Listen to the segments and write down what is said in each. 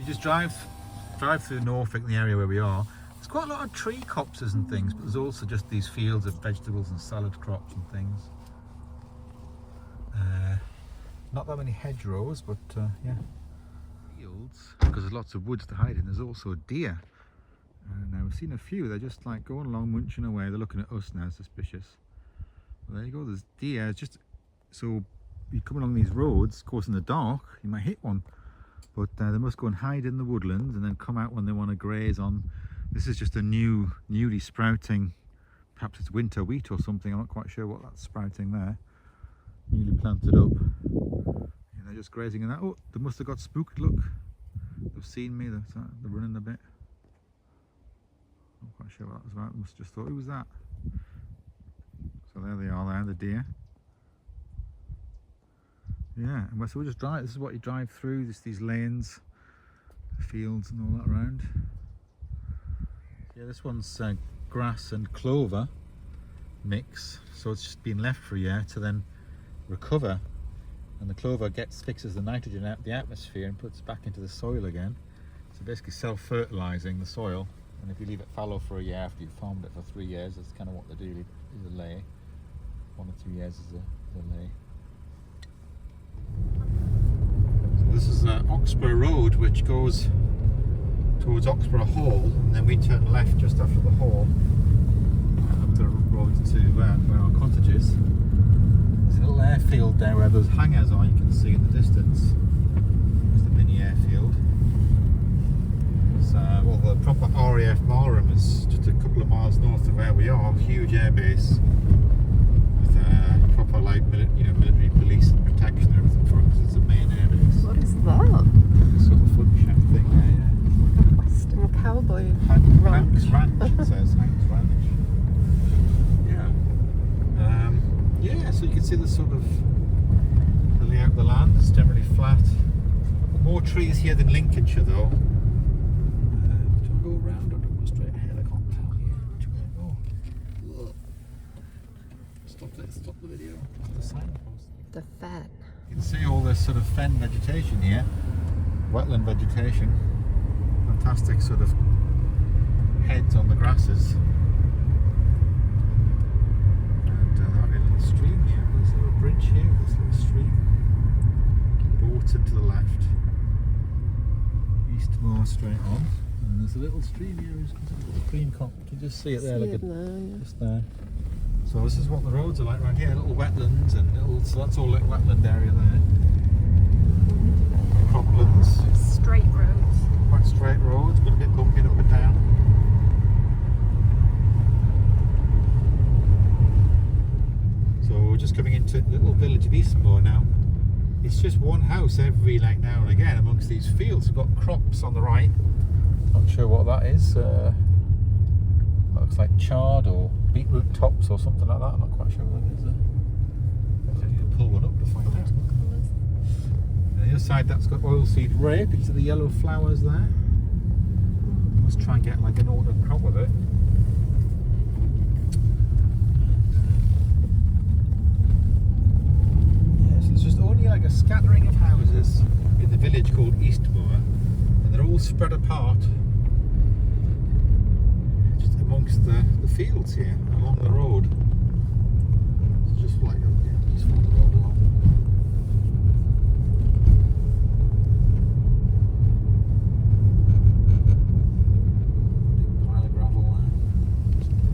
just drive through Norfolk, the area where we are. There's quite a lot of tree copses and things, but there's also just these fields of vegetables and salad crops and things. Not that many hedgerows, but yeah. Fields, because there's lots of woods to hide in. There's also deer. Now we've seen a few. They're just like going along, munching away. They're looking at us now, suspicious. Well, there you go. There's deer. It's just so you come along these roads, of course, in the dark, you might hit one. But they must go and hide in the woodlands and then come out when they want to graze on. This is just a newly sprouting, perhaps it's winter wheat or something. I'm not quite sure what that's sprouting there. Newly planted up. And they're just grazing in that. Oh, they must have got spooked. Look, they've seen me. They're running a bit. I'm not quite sure what that was about. They must have just thought, who was that? So there they are there, the deer. Yeah, and so we'll just drive. This is what you drive through. These lanes, fields, and all that around. Yeah, this one's grass and clover mix. So it's just been left for a year to then recover, and the clover fixes the nitrogen out of the atmosphere and puts it back into the soil again. So basically self-fertilizing the soil. And if you leave it fallow for a year after you've farmed it for 3 years, that's kind of what they do. Is a lay. 1 or 2 years is a lay. So this is Oxborough Road, which goes towards Oxborough Hall, and then we turn left just after the hall up the road to where our cottage is. There's a little airfield there where those hangars are, you can see in the distance. There's the mini airfield. Well, the proper RAF Marham is just a couple of miles north of where we are. Huge airbase with proper like military police and protection and everything for us. It's a main airbase. What is that? Sort of foot shack thing there, yeah. Like a Western cowboy Hank's Ranch, it says. Hank's Ranch. Yeah. Yeah, so you can see the sort of the layout of the land. It's generally flat. More trees here than Lincolnshire though. Go around or do I go straight ahead? I can't tell here which way I go. Stop the video. The signpost. The fen. You can see all this sort of fen vegetation here, wetland vegetation. Fantastic sort of heads on the grasses. And there'll be a little stream here. There's a little bridge here. This little stream. Boats into the left. Eastmoor straight on. And there's a little stream here, you can just see it there, just there. So this is what the roads are like right here, little wetlands and so that's all like wetland area there. Croplands. Straight roads. Quite straight roads, but a bit bumpy up and down. So we're just coming into the little village of Eastmoor now. It's just one house every like now and again amongst these fields. We've got crops on the right. Not sure what that is. Looks like chard or beetroot tops or something like that. I'm not quite sure what it is. I need to pull one up to find out. On the other side, that's got oilseed rape. It's the yellow flowers there. Must try and get like an autumn crop of it. Yes, there's just only like a scattering of houses in the village called Eastmoor, and they're all spread apart just amongst the fields here along the road. It's just like just follow the road along. Big pile of gravel there.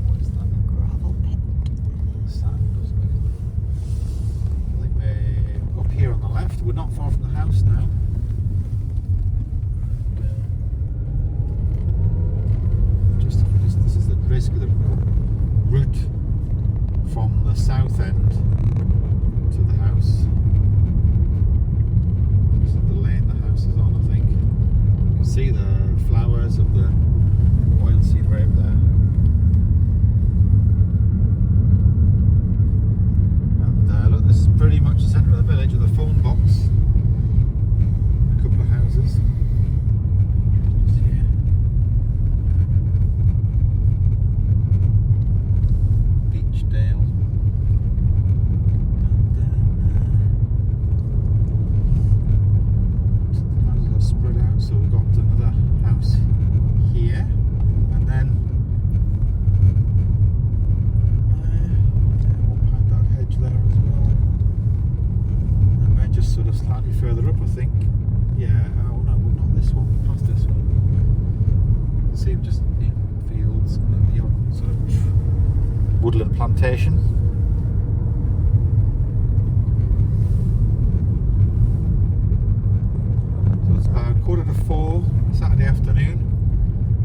What is that? Gravel pit. Sand or something. I think we're up here on the left. We're not far from the house now. This is the basically the route woodland plantation. So it's about 3:45 Saturday afternoon,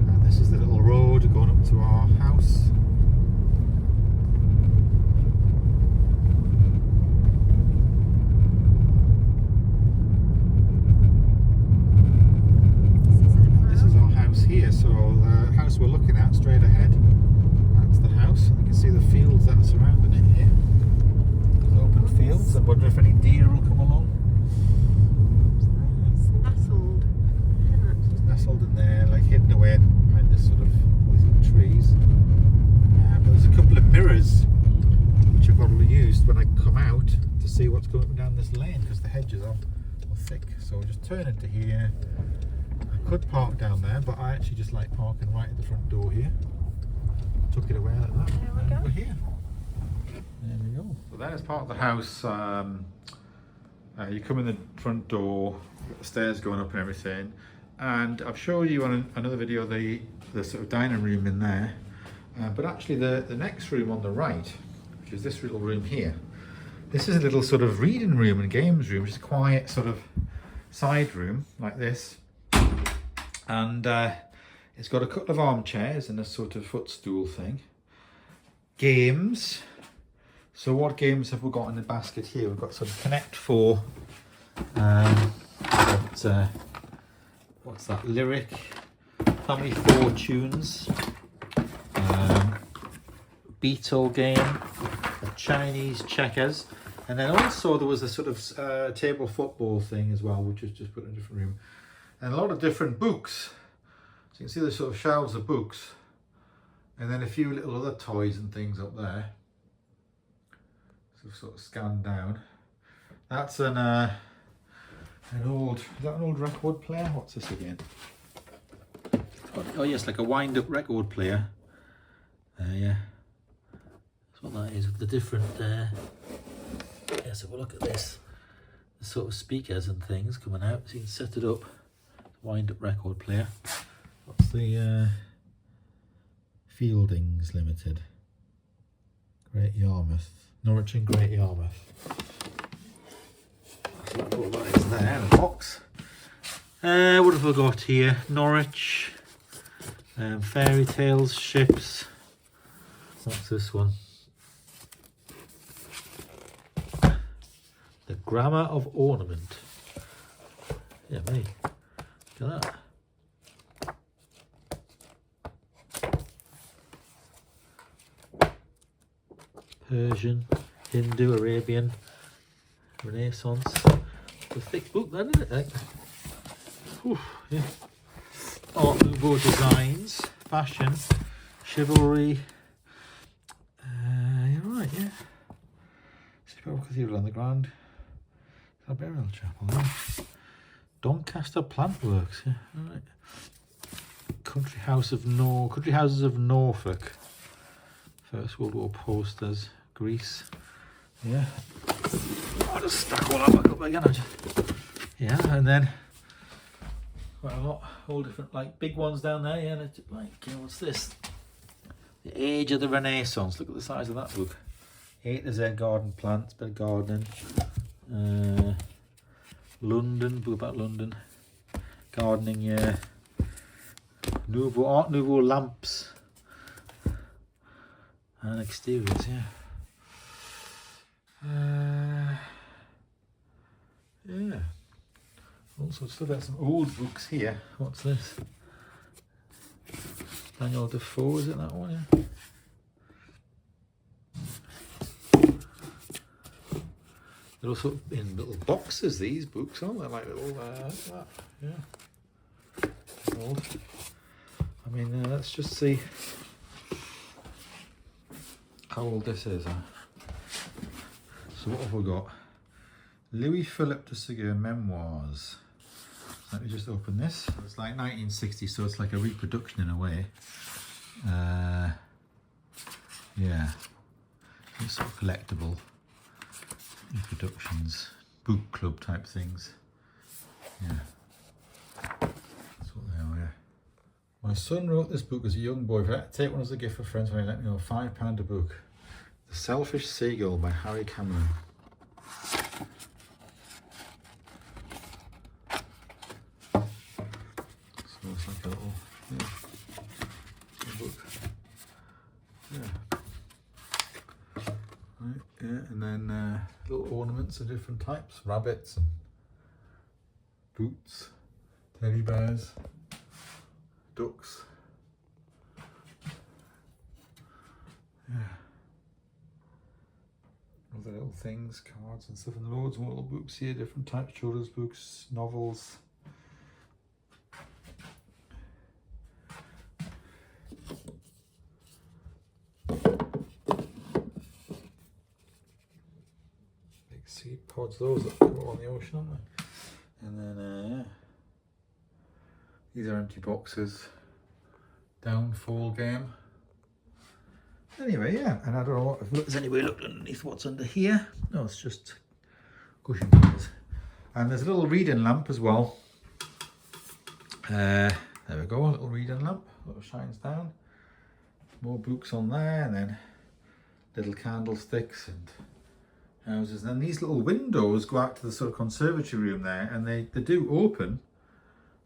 and this is the little road going up to our house. Here, so the house we're looking at straight ahead, that's the house. You can see the fields that are surrounding it here. There's open fields. I wonder if any deer will come along. It's nestled. It's nestled in there, like hidden away behind this sort of little trees. But there's a couple of mirrors which I've got used when I come out to see what's going down this lane, because the hedges are thick. So we'll just turn into here. Could park down there, but I actually just like parking right at the front door here. Took it away like that. There we go. We're here. There we go. So there's part of the house. You come in the front door, got the stairs going up and everything. And I've showed you on another video the sort of dining room in there. But actually the next room on the right, which is this little room here, this is a little sort of reading room and games room, just a quiet sort of side room like this. And it's got a couple of armchairs and a sort of footstool thing. Games. So what games have we got in the basket here? We've got sort of Connect 4. What's that? Lyric. Family Fortunes. Beetle game. Chinese checkers. And then also there was a sort of table football thing as well, which is just put in a different room. And a lot of different books. So you can see the sort of shelves of books. And then a few little other toys and things up there. So sort of scanned down. That's an old, is that an old record player? What's this again? Oh yes, like a wind-up record player. Yeah. That's what that is, with the different, so we'll look at this. The sort of speakers and things coming out, so you can set it up. Wind-up record player. What's the Fieldings Limited? Great Yarmouth. Norwich and Great Yarmouth. That's what that is there in the box. What have we got here? Norwich. Fairy Tales, Ships. What's this one? The Grammar of Ornament. Yeah, me. Look at that. Persian, Hindu, Arabian, Renaissance. It's a thick book then, isn't it? Whew, yeah. Art Nouveau designs, fashion, chivalry. You're right, yeah. Superb Cathedral on the ground. A burial chapel there. Doncaster Plant Works, yeah, all right. Country Houses of Norfolk. First World War posters, Greece. Yeah. I'll just stack all that back up again. Yeah, and then quite a lot, all different like big ones down there. Yeah, like what's this? The Age of the Renaissance. Look at the size of that book. A to Z garden plants, bit of gardening. London, book about London. Gardening, yeah. Art Nouveau lamps. And exteriors, yeah. Yeah. Also, still got some old books here. What's this? Daniel Defoe, is it that one? Yeah. They're also in little boxes, these books, aren't they? Like little, like that. Yeah. Old. I mean, let's just see how old this is. So what have we got? Louis Philippe de Ségur Memoirs. Let me just open this. It's like 1960, so it's like a reproduction in a way. Yeah. It's sort of collectible reproductions, book club type things. Yeah. That's what they are, yeah. My son wrote this book as a young boy. If I had to take one as a gift for friends, when he let me know £5 a book. The Selfish Seagull by Harry Cameron. So it's like a little, book. Yeah. Right, yeah, and then little ornaments of different types, rabbits and boots, teddy bears, ducks. Yeah. Other little things, cards and stuff, and loads more little books here, different types, children's books, novels. Big seed pods, those that go on the ocean, aren't they? And then, yeah. These are empty boxes. Downfall game. Anyway, yeah, and I don't know if there's anybody looked underneath what's under here. No, it's just cushion covers. And there's a little reading lamp as well. There we go, a little reading lamp. Little shines down. More books on there, and then little candlesticks and houses. And then these little windows go out to the sort of conservatory room there, and they do open.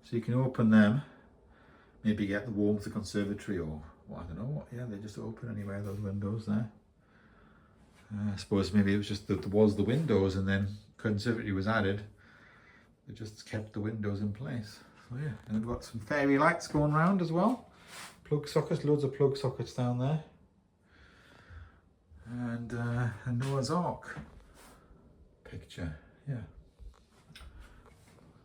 So you can open them, maybe get the warmth of the conservatory, or well, I don't know what. Yeah, they just open anyway, those windows there. I suppose maybe it was just that there was the windows, and then conservatory was added. They just kept the windows in place. So yeah, and we've got some fairy lights going around as well. Plug sockets, loads of plug sockets down there. And a Noah's Ark picture, yeah.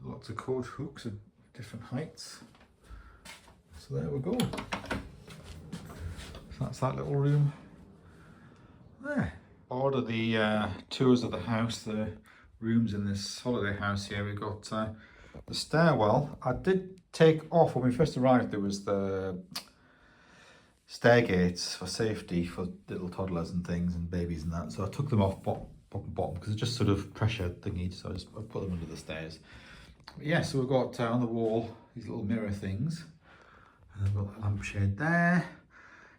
Lots of coat hooks at different heights. So there we go. So that's that little room there. Order the tours of the house, the rooms in this holiday house here. We've got the stairwell. I did take off when we first arrived. There was the stair gates for safety for little toddlers and things and babies and that. So I took them off bottom because it's just sort of pressure thingy. So I put them under the stairs. But yeah, so we've got on the wall these little mirror things. And I've got the lampshade there.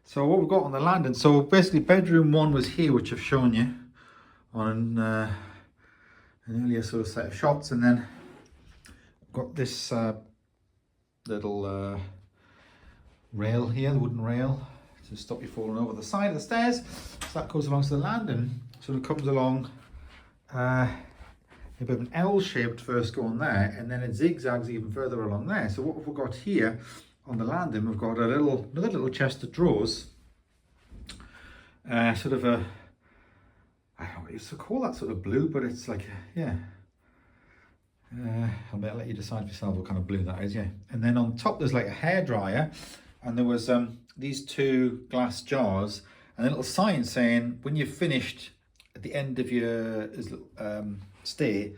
So what we've got on the landing, so basically bedroom 1 was here, which I've shown you on an earlier sort of set of shots, and then I've got this little rail here, the wooden rail, to stop you falling over the side of the stairs. So that goes along to the landing, sort of comes along a bit of an L-shaped first going there, and then it zigzags even further along there. So what have we got here? On the landing, we've got another little chest of drawers. Sort of a, I don't know what you used to call that, sort of blue, but it's like, yeah. I'll let you decide for yourself what kind of blue that is, yeah. And then on top, there's like a hairdryer, and there was these 2 glass jars, and a little sign saying, when you've finished at the end of your stay,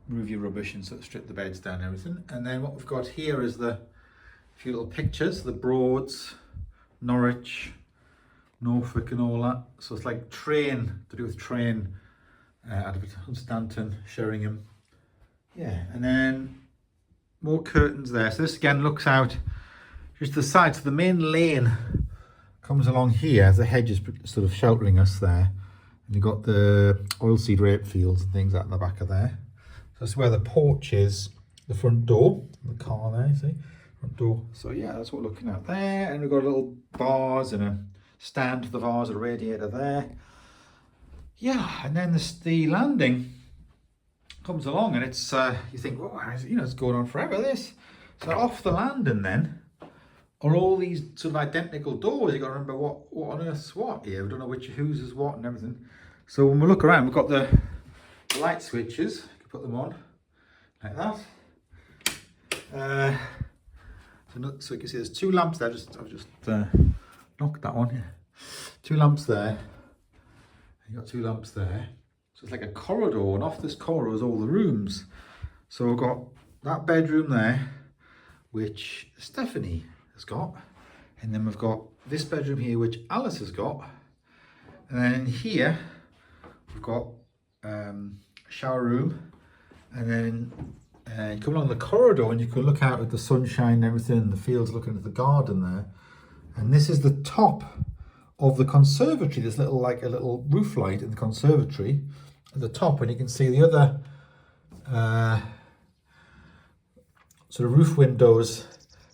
remove your rubbish and sort of strip the beds down and everything. And then what we've got here is a few little pictures, the Broads, Norwich, Norfolk and all that. So it's like train, to do with train, Stanton, Sheringham. Yeah, and then more curtains there. So this again looks out just the side. So the main lane comes along here. The hedge is sort of sheltering us there. And you've got the oilseed rape fields and things out in the back of there. So that's where the porch is, the front door, the car there, you see? Front door. So yeah, that's what we're looking at there. And we've got a little vase and a stand for the vase, a radiator there. Yeah, and then the landing comes along, and it's you think, well, it's going on forever, this. So off the landing then are all these sort of identical doors. You got to remember what on earth's what here. We don't know whose is what and everything. So when we look around, we've got the light switches. You can put them on like that. So you can see there's 2 lamps there. I've just knocked that one. Yeah. 2 lamps there. You got 2 lamps there. So it's like a corridor, and off this corridor is all the rooms. So we've got that bedroom there, which Stephanie has got, and then we've got this bedroom here, which Alice has got, and then in here we've got a shower room, and then you come along the corridor and you can look out at the sunshine and everything, and the fields looking at the garden there. And this is the top of the conservatory. There's a little roof light in the conservatory at the top, and you can see the other sort of roof windows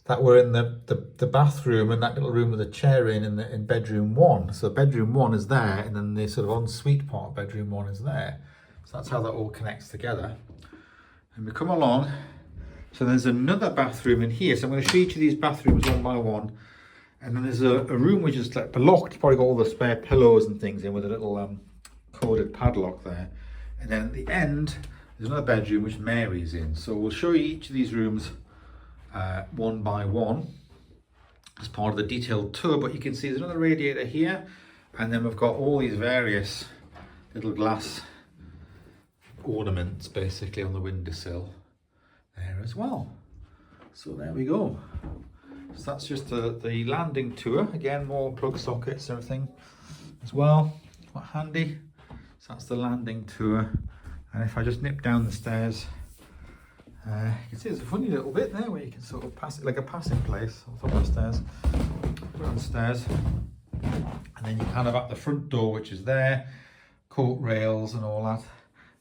that were in the bathroom and that little room with a chair in bedroom 1. So bedroom 1 is there, and then the sort of ensuite part of bedroom 1 is there. So that's how that all connects together. And we come along, so there's another bathroom in here. So I'm going to show each of these bathrooms one by one. And then there's a room which is like locked. You've probably got all the spare pillows and things in with a little corded padlock there. And then at the end, there's another bedroom which Mary's in. So we'll show you each of these rooms one by one as part of the detailed tour. But you can see there's another radiator here. And then we've got all these various little glass ornaments basically on the windowsill there as well. So there we go. So that's just the landing tour. Again, more plug sockets and everything as well. Quite handy. So that's the landing tour. And if I just nip down the stairs, you can see there's a funny little bit there where you can sort of pass it like a passing place on top of the stairs. Put it on the stairs. And then you're kind of at the front door, which is there. Court rails and all that.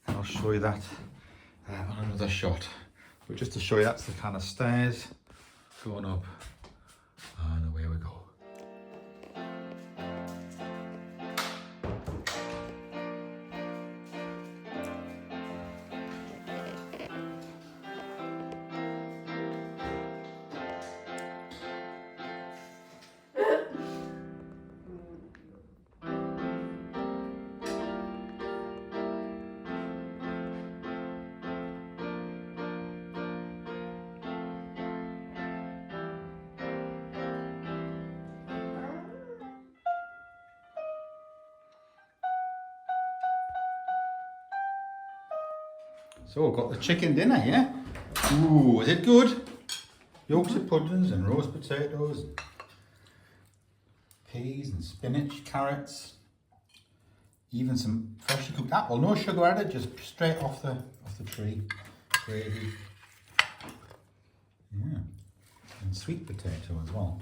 And I'll show you that on another shot. But just to show you, that's the kind of stairs going up. And away we go. So we've got the chicken dinner here. Ooh, is it good? Yorkshire puddings and roast potatoes, peas and spinach, carrots, even some freshly cooked apple. No sugar added, just straight off the tree. Gravy. Yeah, and sweet potato as well.